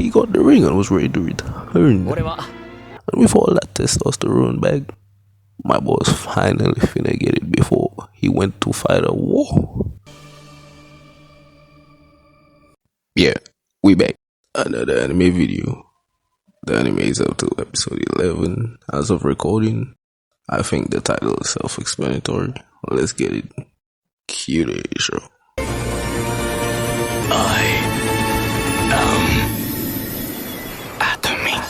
he got the ring and was ready to return. And with all that testosterone back, my boy was finally finna get it before he went to fight a war. Yeah, we back. Another anime video. The anime is up to episode 11 as of recording. I think the title is self-explanatory. Let's get it. Cue the intro. I am atomic.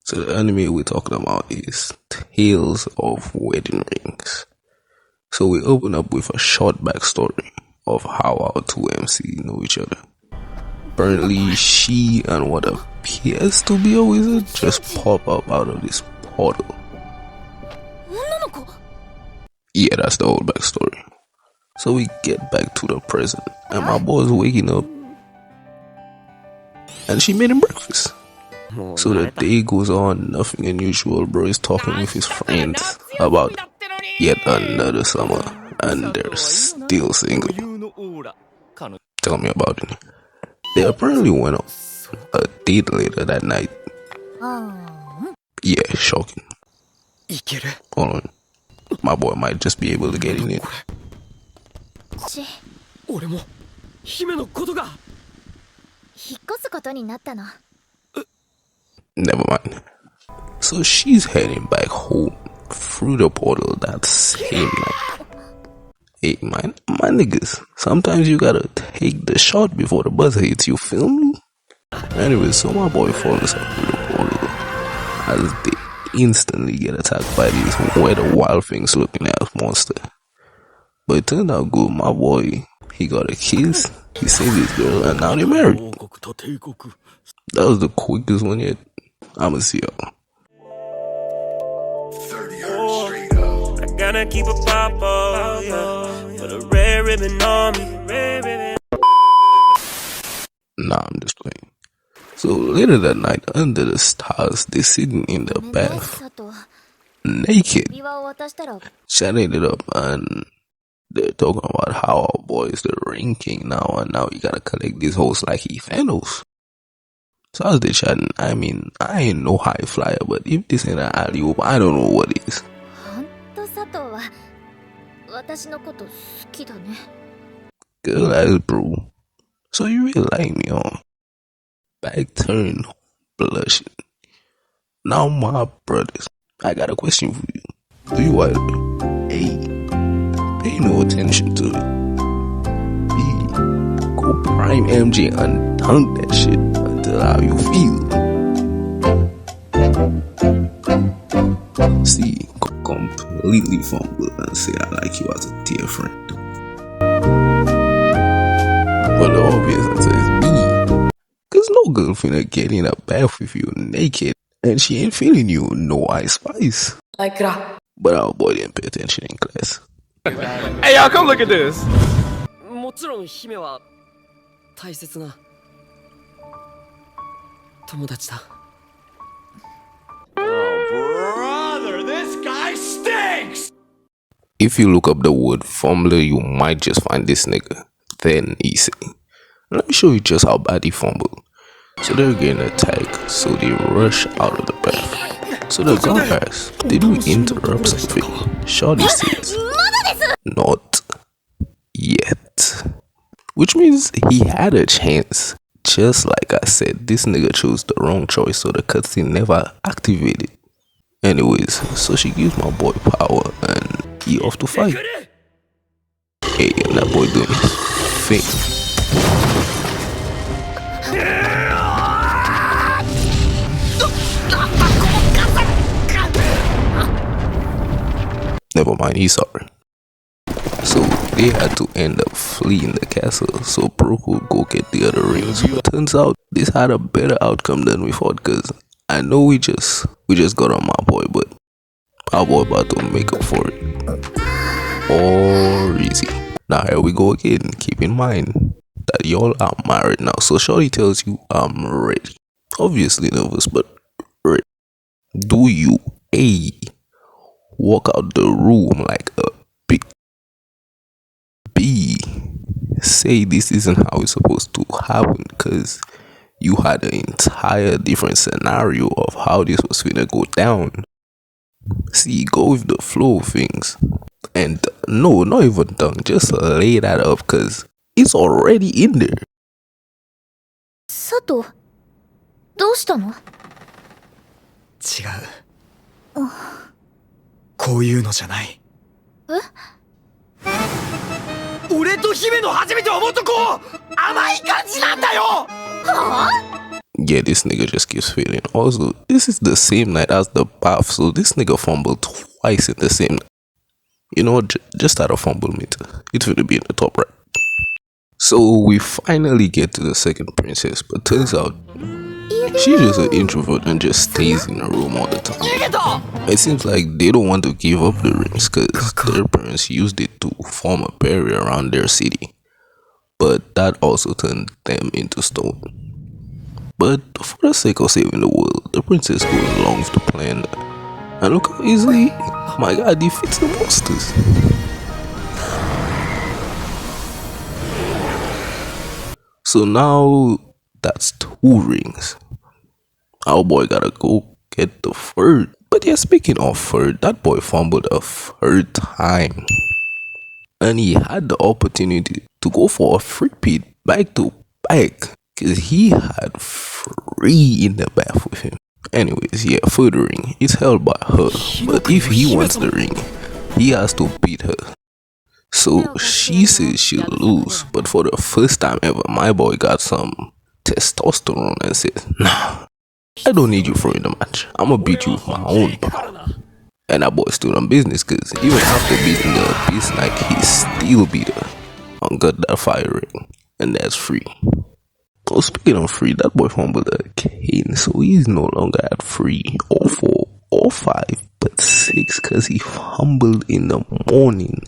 So the anime we're talking about is Tales of Wedding Rings. So we open up with a short backstory of how our two MC know each other. Apparently she and what appears to be a wizard just pop up out of this portal. Yeah, that's the whole backstory. So we get back to the present and my boy's waking up and she made him breakfast. So the day goes on, nothing unusual. Bro is talking with his friends about yet another summer and they're still single. Tell me about it. They apparently went on a date later that night. Yeah, shocking. Hold on. My boy might just be able to get in it. Never mind. So she's heading back home through the portal that same night. Hey man, my niggas, sometimes you gotta take the shot before the buzzer hits, you feel me? Anyway, so my boy follows up through the portal as they instantly get attacked by these weird wild things looking ass monster. But it turned out good. My boy, he got a kiss, he saved his girl, and now they're married. That was the quickest one yet. I'ma see y'all. 30 hertz straight up. I gotta keep a pop on, yeah. Put a red ribbon on me. Nah, I'm just playing. So later that night, under the stars, they're sitting in the bath, naked, chatting it up, and they're talking about how our boy is the ring king now, and now you gotta collect these hoes like he Thanos. So as they chatting, I mean, I ain't no high flyer, but if this ain't an alley-oop, I don't know what is. Girl ass bro. So you really like me, huh? Back turn, blushing. Now my brothers, I got a question for you. Do you want A, pay no attention to it? B, go prime MJ and dunk that shit until how you feel. C, completely fumble and say I like you as a dear friend. But the obvious answer is B. Cause no girl finna get in a bath with you naked and she ain't feeling you, no ice spice. Like that. But our boy didn't pay attention in class. Hey y'all, come look at this. Oh, brother, this guy stinks! If you look up the word fumbler, you might just find this nigga. Then isei. Let me show you just how bad he fumbled. So they're getting attacked, so they rush out of the bath. So the guards, did we interrupt something? Shorty says, not yet. Which means he had a chance. Just like I said, this nigga chose the wrong choice, so the cutscene never activated. Anyways, so she gives my boy power and he off to fight. Hey, and that boy doing his thing. never mind, he's sorry. So they had to end up fleeing the castle so Brooke would go get the other rings. But turns out this had a better outcome than we thought, cause I know we just got on my boy, but our boy about to make up for it. Or easy. Now here we go again. Keep in mind that y'all are married now. So Shorty tells you I'm ready. Obviously nervous, but ready. Do you A, walk out the room like a big B, say this isn't how it's supposed to happen because you had an entire different scenario of how this was gonna go down. See, go with the flow of things. And no, not even done, just lay that up because it's already in there. 佐藤、どうしたの？違う。こういうのじゃない。俺と姫の初めて思うとこ甘い感じなんだよ。はあ？ Yeah, this nigga just keeps failing. Also, this is the same night as the bath, so this nigga fumbled twice in the same night. You know what? Just add a fumble meter. It's gonna be in the top right. So we finally get to the second princess, but turns out she's just an introvert and just stays in her room all the time. It seems like they don't want to give up the rings because their parents used it to form a barrier around their city. But that also turned them into stone. But for the sake of saving the world, the princess goes along with the plan. And look how easily my guy defeats the monsters. So now that's 2 rings. Our boy gotta go get the third. But yeah, speaking of third, that boy fumbled a third time. And he had the opportunity to go for a three-peat back to back. Because he had 3 in the bath with him. Anyways, yeah, third ring is held by her. But if he wants the ring, he has to beat her. So she says she'll lose. But for the first time ever, my boy got some testosterone and says, nah, I don't need you for in the match. I'm gonna beat you with my own power. And that boy stood on business because even after beating the Beast Knight, he still beat her and got that fire ring. And that's free. Oh, speaking of free, that boy fumbled a cane, so he's no longer at 3 or 4 or 5, but 6 because he fumbled in the morning.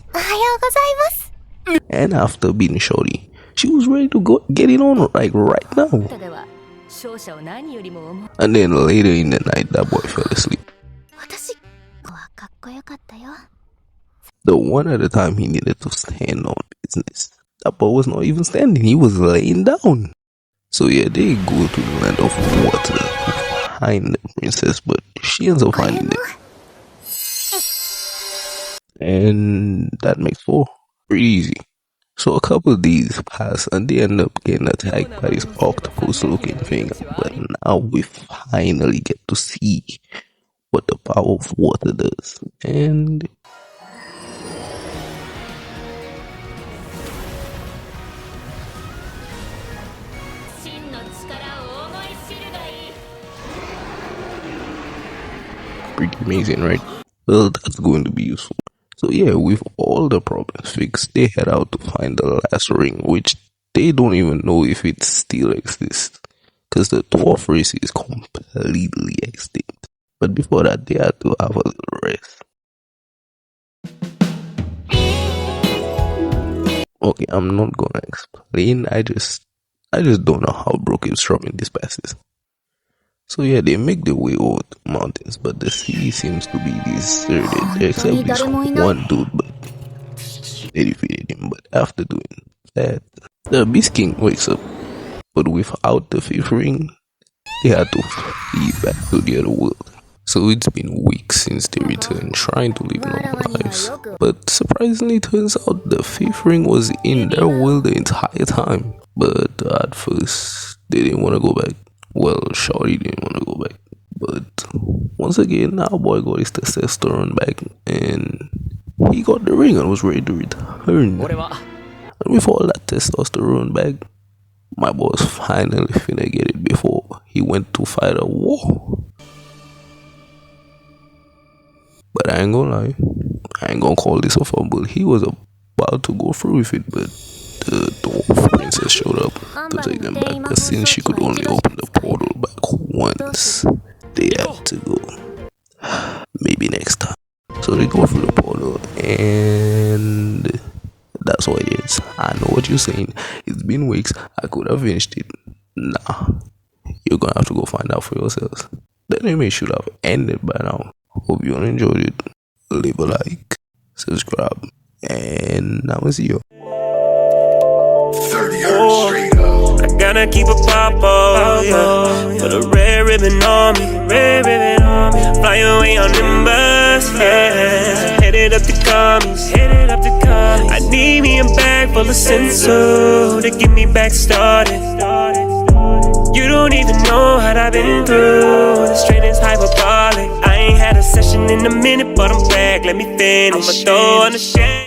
And after beating Shorty, she was ready to go get it on like right now. And then later in the night, that boy fell asleep. The one at a time he needed to stand on business. That boy was not even standing, he was laying down. So yeah, they go to the land of water to find the princess, but she ends up finding them. And that makes 4. Pretty easy. So a couple of days pass and they end up getting attacked by this octopus looking thing. But now we finally get to see what the power of water does. And pretty amazing, right? Well, that's going to be useful. So yeah, with all the problems fixed, they head out to find the last ring, which they don't even know if it still exists, because the dwarf race is completely extinct. But before that, they had to have a little rest. Okay, I'm not gonna explain. I just don't know how broken strumming this passes. So yeah, they make their way over the mountains, but the sea seems to be deserted, except this one dude, but they defeated him. But after doing that, the Beast King wakes up, but without the 5th ring, they had to flee back to the other world. So it's been weeks since they returned, trying to live normal lives. But surprisingly, it turns out the 5th ring was in their world the entire time. But at first, they didn't want to go back. Well, Shorty didn't want to go back. But once again, our boy got his testosterone back and he got the ring and was ready to return. And with all that testosterone back, my boy was finally finna get it before he went to fight a war. But I ain't gonna lie, I ain't gonna call this a fumble. He was about to go through with it, but the dwarf princess showed up to take them back. But since she could only open the portal back once, they had to go. Maybe next time. So they go through the portal, and that's what it is. I know what you're saying. It's been weeks. I could have finished it. Nah, you're gonna have to go find out for yourselves. The anime should have ended by now. Hope you enjoyed it. Leave a like, subscribe, and I will see you. 30 hertz straight up. I gotta keep a pop yeah. Put a red ribbon on me, Fly away on Nimbus, yeah. Headed up to commies, I need me a bag full of senso to get me back started. You don't even know what I've been through. The strain is hyperbolic. I ain't had a session in a minute, but I'm back. Let me finish. I'ma throw on the shade.